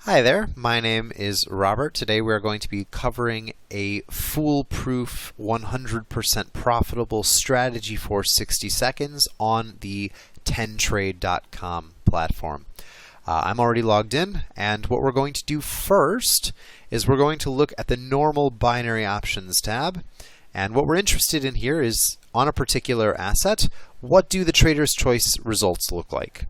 Hi there, my name is Robert. Today we're going to be covering a foolproof 100% profitable strategy for 60 seconds on the 10Trade.com platform. I'm already logged in, and what we're going to do first is we're going to look at the normal binary options tab. And what we're interested in here is on a particular asset, what do the trader's choice results look like?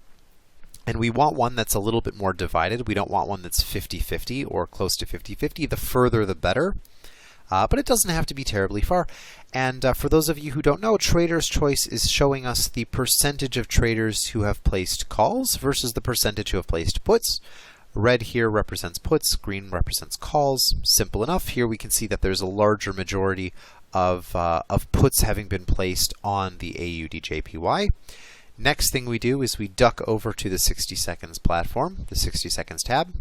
And we want one that's a little bit more divided. We don't want one that's 50-50 or close to 50-50. The further, the better. But it doesn't have to be terribly far. And for those of you who don't know, Trader's Choice is showing us the percentage of traders who have placed calls versus the percentage who have placed puts. Red here represents puts, green represents calls. Simple enough. Here we can see that there's a larger majority of puts having been placed on the AUDJPY. Next thing we do is we duck over to the 60 seconds platform, the 60 seconds tab,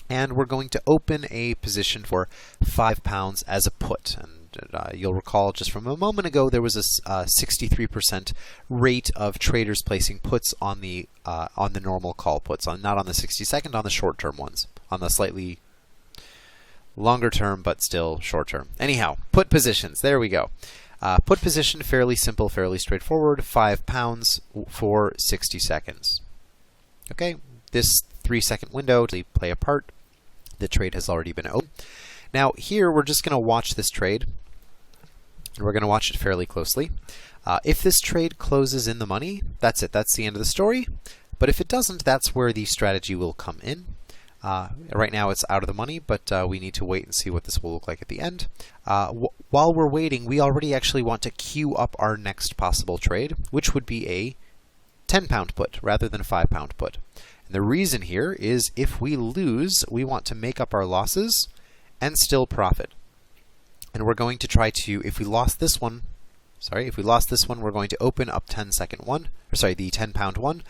and we're going to open a position for £5 as a put. And you'll recall just from a moment ago there was a 63% rate of traders placing puts on the normal call puts, not on the 60-second, on the short-term ones, on the slightly longer term but still short-term. Anyhow, put positions. There we go. Put position, fairly simple, fairly straightforward, £5 for 60 seconds. Okay, this 3-second window to play a part. The trade has already been opened. Now here we're just going to watch this trade, and we're going to watch it fairly closely. If this trade closes in the money, that's it. That's the end of the story. But if it doesn't, that's where the strategy will come in. Right now it's out of the money, but we need to wait and see what this will look like at the end. While we're waiting, we already actually want to queue up our next possible trade, which would be a £10 put rather than a £5 put. And the reason here is if we lose, we want to make up our losses and still profit. And we're going to try to, if we lost this one, we're going to open up the £10 one,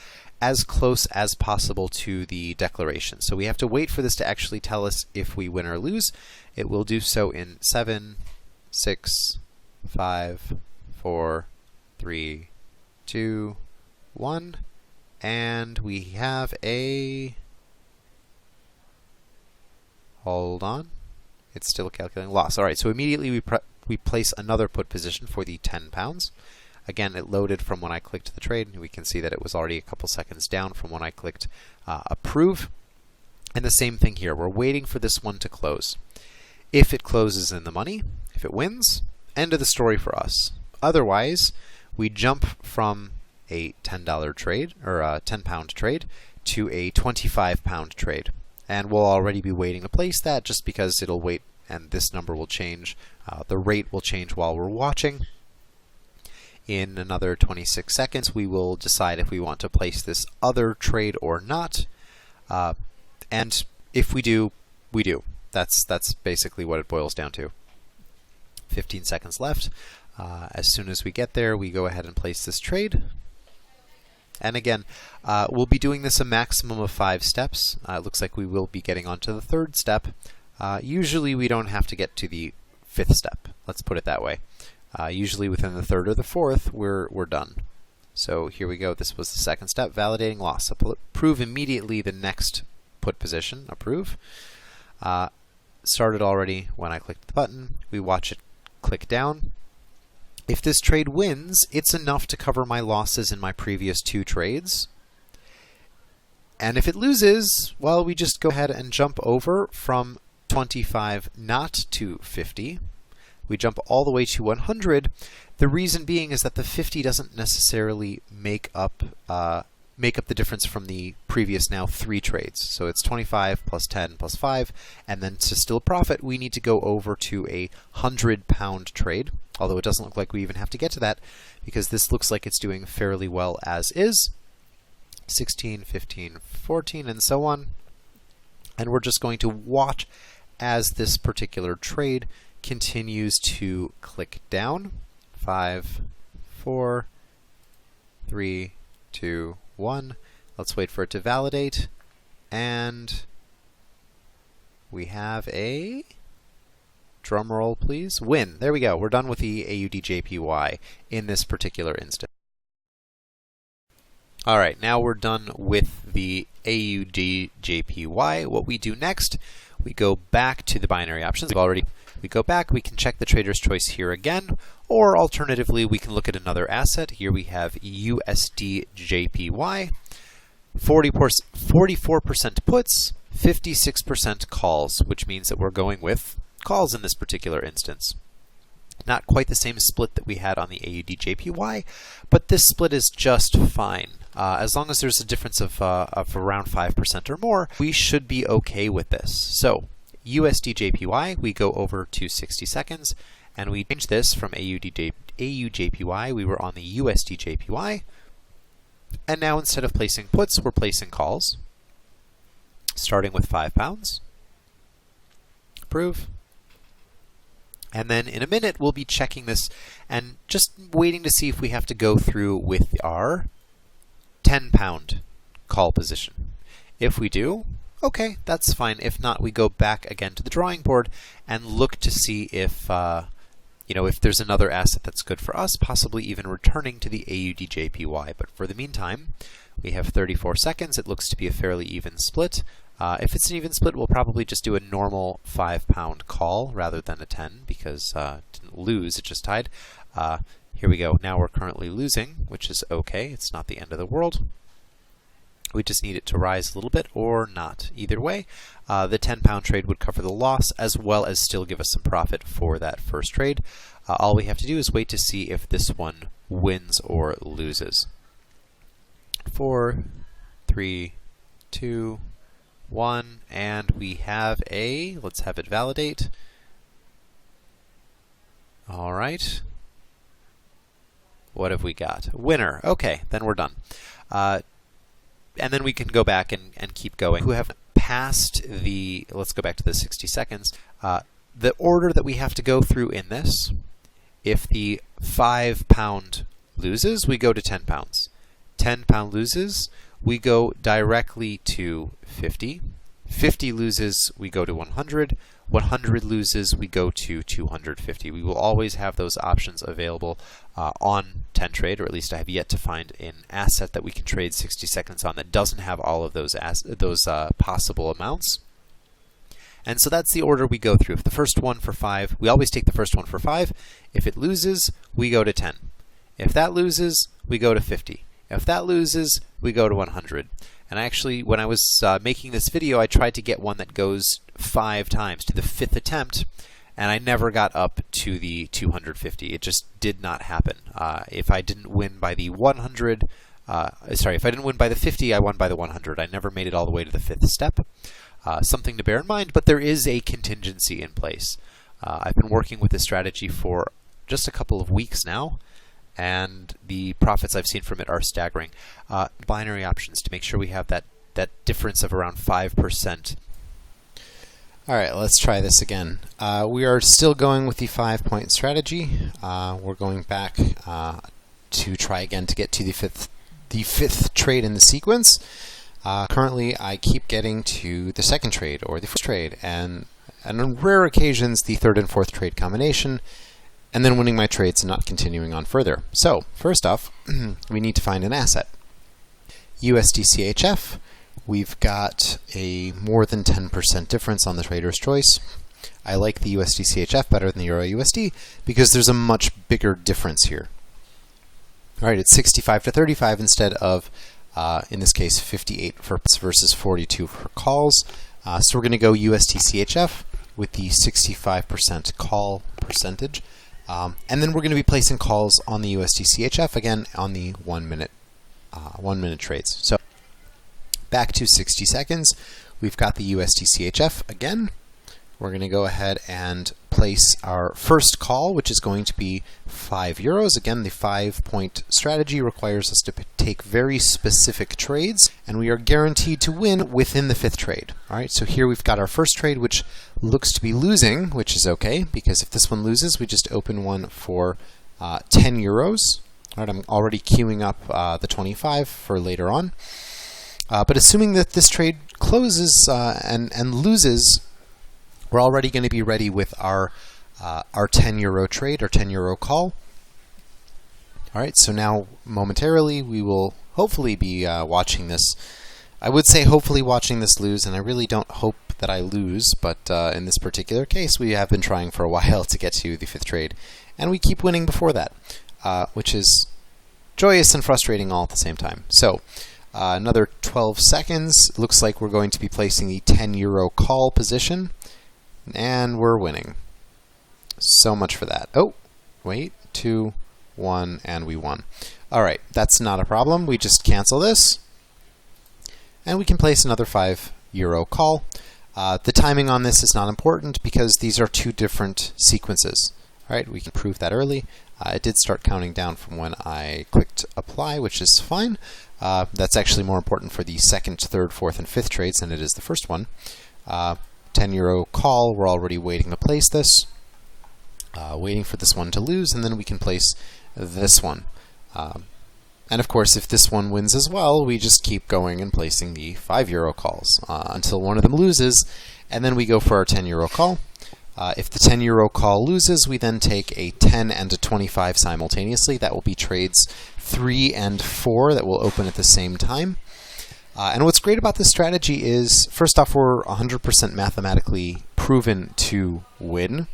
as close as possible to the declaration. So we have to wait for this to actually tell us if we win or lose. It will do so in 7, 6, 5, 4, 3, 2, 1, and we have a, hold on, it's still calculating loss. All right, so immediately we place another put position for the £10. Again, it loaded from when I clicked the trade, and we can see that it was already a couple seconds down from when I clicked approve. And the same thing here. We're waiting for this one to close. If it closes in the money, if it wins, end of the story for us. Otherwise, we jump from a $10 trade, or a £10 trade, to a £25 trade. And we'll already be waiting to place that just because it'll wait and this number will change. The rate will change while we're watching. In another 26 seconds, we will decide if we want to place this other trade or not. And if we do, we do. That's basically what it boils down to. 15 seconds left. As soon as we get there, we go ahead and place this trade. And again, we'll be doing this a maximum of 5 steps. It looks like we will be getting onto the 3rd step. Usually we don't have to get to the 5th step. Let's put it that way. Usually within the 3rd or the 4th, we're done. So here we go. This was the 2nd step, validating loss. Approve immediately the next put position. Approve. Started already when I clicked the button. We watch it click down. If this trade wins, it's enough to cover my losses in my previous 2 trades. And if it loses, well, we just go ahead and jump over from 25 not to 50. We jump all the way to 100. The reason being is that the 50 doesn't necessarily make up the difference from the previous now 3 trades. So it's 25 plus 10 plus 5, and then to still profit, we need to go over to a £100 trade. Although it doesn't look like we even have to get to that, because this looks like it's doing fairly well as is. 16, 15, 14, and so on. And we're just going to watch as this particular trade continues to click down. 5, 4, 3, 2, 1. Let's wait for it to validate. And we have a, drum roll please, win. There we go. We're done with the AUDJPY in this particular instance. All right, now we're done with the AUD JPY. What we do next, we go back to the binary options. We go back, we can check the trader's choice here again, or alternatively, we can look at another asset. Here we have USD JPY, 44% puts, 56% calls, which means that we're going with calls in this particular instance. Not quite the same split that we had on the AUD JPY, but this split is just fine. As long as there's a difference of around 5% or more, we should be okay with this. So USD JPY, we go over to 60 seconds, and we change this from AU JPY. We were on the USD JPY, and now instead of placing puts, we're placing calls, starting with £5. Approve. And then in a minute, we'll be checking this and just waiting to see if we have to go through with our £10 call position. If we do, okay, that's fine. If not, we go back again to the drawing board and look to see if if there's another asset that's good for us, possibly even returning to the AUD JPY. But for the meantime, we have 34 seconds. It looks to be a fairly even split. If it's an even split, we'll probably just do a normal £5 call rather than a 10 because it didn't lose, it just tied. Here we go. Now we're currently losing, which is okay. It's not the end of the world. We just need it to rise a little bit or not. Either way, the £10 trade would cover the loss as well as still give us some profit for that first trade. All we have to do is wait to see if this one wins or loses. 4, 3, 2, 1, and we have let's have it validate. All right. What have we got? Winner. Okay, then we're done. And then we can go back and keep going. Who have passed let's go back to the 60 seconds. The order that we have to go through in this, if the £5 loses, we go to £10. £10 loses, we go directly to 50. 50 loses, we go to 100. 100 loses, we go to 250. We will always have those options available on 10Trade, or at least I have yet to find an asset that we can trade 60 seconds on that doesn't have all of those possible amounts. And so that's the order we go through. If the first one for 5, we always take the first one for 5. If it loses, we go to 10. If that loses, we go to 50. If that loses, we go to 100. And actually, when I was making this video, I tried to get one that goes 5 times to the 5th attempt, and I never got up to the 250. It just did not happen. If I didn't win by the 100, if I didn't win by the 50, I won by the 100. I never made it all the way to the 5th step. Something to bear in mind, but there is a contingency in place. I've been working with this strategy for just a couple of weeks now, and the profits I've seen from it are staggering. Binary options to make sure we have that difference of around 5%. All right, let's try this again. We are still going with the 5-point strategy. We're going back to try again to get to the fifth trade in the sequence. Currently, I keep getting to the second trade or the first trade, and on rare occasions, the third and fourth trade combination, and then winning my trades and not continuing on further. So, first off, we need to find an asset. USD-CHF, we've got a more than 10% difference on the trader's choice. I like the USD-CHF better than the Euro-USD because there's a much bigger difference here. All right, it's 65 to 35 instead of, in this case, 58 for puts versus 42 for calls. So we're going to go USD-CHF with the 65% call percentage. And then we're going to be placing calls on the USD-CHF, again, on the 1 minute trades. So back to 60 seconds, we've got the USD-CHF again. We're going to go ahead and place our first call, which is going to be €5. Again, the 5-point strategy requires us to take very specific trades, and we are guaranteed to win within the 5th trade. All right, so here we've got our first trade, which looks to be losing, which is okay, because if this one loses, we just open one for €10. All right, I'm already queuing up the 25 for later on. But assuming that this trade closes and loses, we're already going to be ready with our €10 trade, our €10 call. All right, so now momentarily we will hopefully be watching this I would say hopefully watching this lose, and I really don't hope that I lose, but in this particular case, we have been trying for a while to get to the 5th trade, and we keep winning before that, which is joyous and frustrating all at the same time. So, another 12 seconds. Looks like we're going to be placing the 10 euro call position, and we're winning. So much for that. Oh, wait, 2, 1, and we won. Alright, that's not a problem. We just cancel this, and we can place another 5 euro call. The timing on this is not important because these are 2 different sequences. Alright, we can prove that early. It did start counting down from when I clicked apply, which is fine. That's actually more important for the 2nd, 3rd, 4th, and 5th trades than it is the first one. 10 euro call, we're already waiting to place this. Waiting for this one to lose, and then we can place this one. And of course, if this one wins as well, we just keep going and placing the 5 euro calls until one of them loses, and then we go for our 10 euro call. If the 10 euro call loses, we then take a 10 and a 25 simultaneously. That will be trades 3 and 4 that will open at the same time. And what's great about this strategy is, first off, we're 100% mathematically proven to win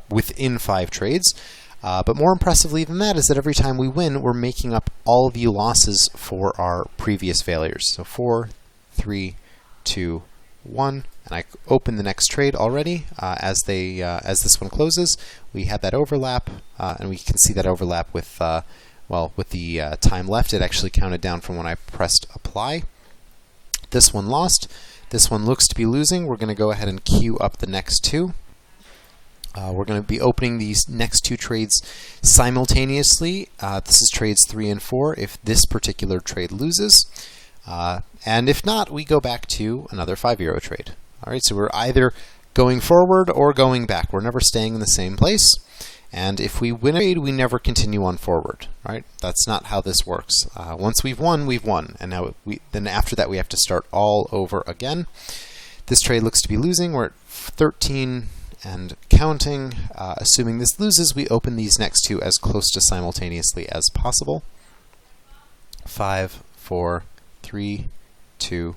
within 5 trades. But more impressively than that is that every time we win, we're making up all the losses for our previous failures. So 4, 3, 2, 1, and I open the next trade already as this one closes. We had that overlap, and we can see that overlap with with the time left. It actually counted down from when I pressed apply. This one lost. This one looks to be losing. We're going to go ahead and queue up the next 2. We're going to be opening these next 2 trades simultaneously. This is trades 3 and 4 if this particular trade loses. And if not, we go back to another 5 euro trade. Alright, so we're either going forward or going back. We're never staying in the same place. And if we win a trade, we never continue on forward. Right? That's not how this works. Once we've won, we've won. And now then after that, we have to start all over again. This trade looks to be losing. We're at 13 and counting. Assuming this loses, we open these next 2 as close to simultaneously as possible. 5, 4, 3, 2,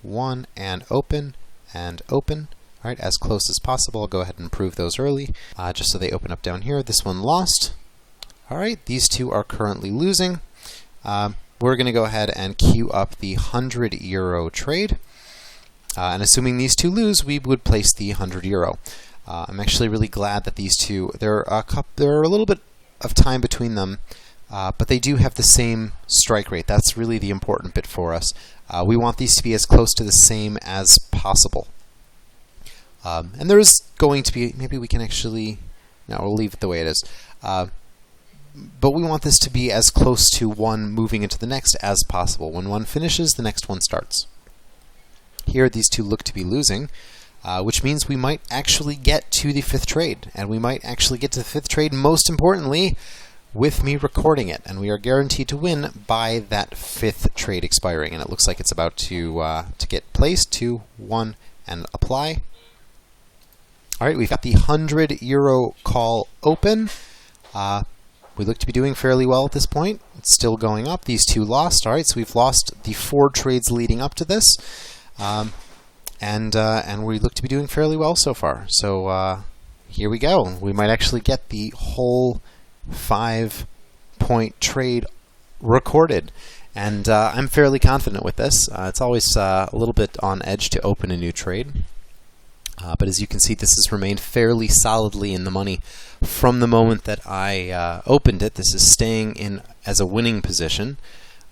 1, and open, and open. All right, as close as possible. I'll go ahead and prove those early, just so they open up down here. This one lost. All right, these 2 are currently losing. We're going to go ahead and queue up the 100 euro trade. And assuming these 2 lose, we would place the 100 euro. I'm actually really glad that these 2, there are a little bit of time between them, but they do have the same strike rate. That's really the important bit for us. We want these to be as close to the same as possible. And there is going to be, maybe we can actually, no, we'll leave it the way it is. But we want this to be as close to one moving into the next as possible. When one finishes, the next one starts. Here, these 2 look to be losing, which means we might actually get to the 5th trade. And we might actually get to the 5th trade, most importantly, with me recording it. And we are guaranteed to win by that 5th trade expiring. And it looks like it's about to get placed. 2, 1, and apply. All right, we've got the 100 euro call open. We look to be doing fairly well at this point. It's still going up. These 2 lost. All right, so we've lost the 4 trades leading up to this. And we look to be doing fairly well so far. So here we go. We might actually get the whole 5-point trade recorded. And I'm fairly confident with this. It's always a little bit on edge to open a new trade. But as you can see, this has remained fairly solidly in the money from the moment that I opened it. This is staying in as a winning position.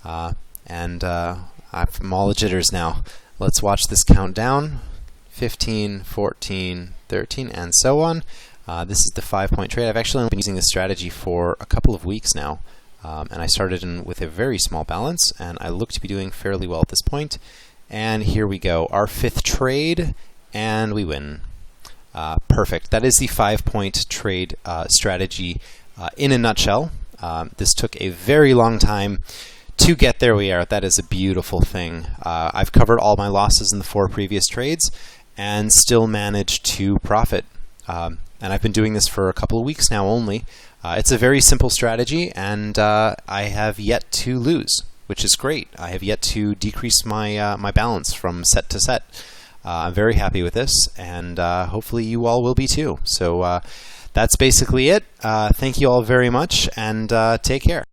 I'm all the jitters now. Let's watch this count down. 15, 14, 13, and so on. This is the 5-point trade. I've actually been using this strategy for a couple of weeks now. And I started with a very small balance, and I look to be doing fairly well at this point. And here we go. Our 5th trade. And we win. Perfect. That is the 5-point trade strategy in a nutshell. This took a very long time to get there. We are. That is a beautiful thing. I've covered all my losses in the 4 previous trades and still managed to profit. And I've been doing this for a couple of weeks now only. It's a very simple strategy, and I have yet to lose. which is great. I have yet to decrease my my balance from set to set. I'm very happy with this, and hopefully you all will be too. So that's basically it. Thank you all very much, and take care.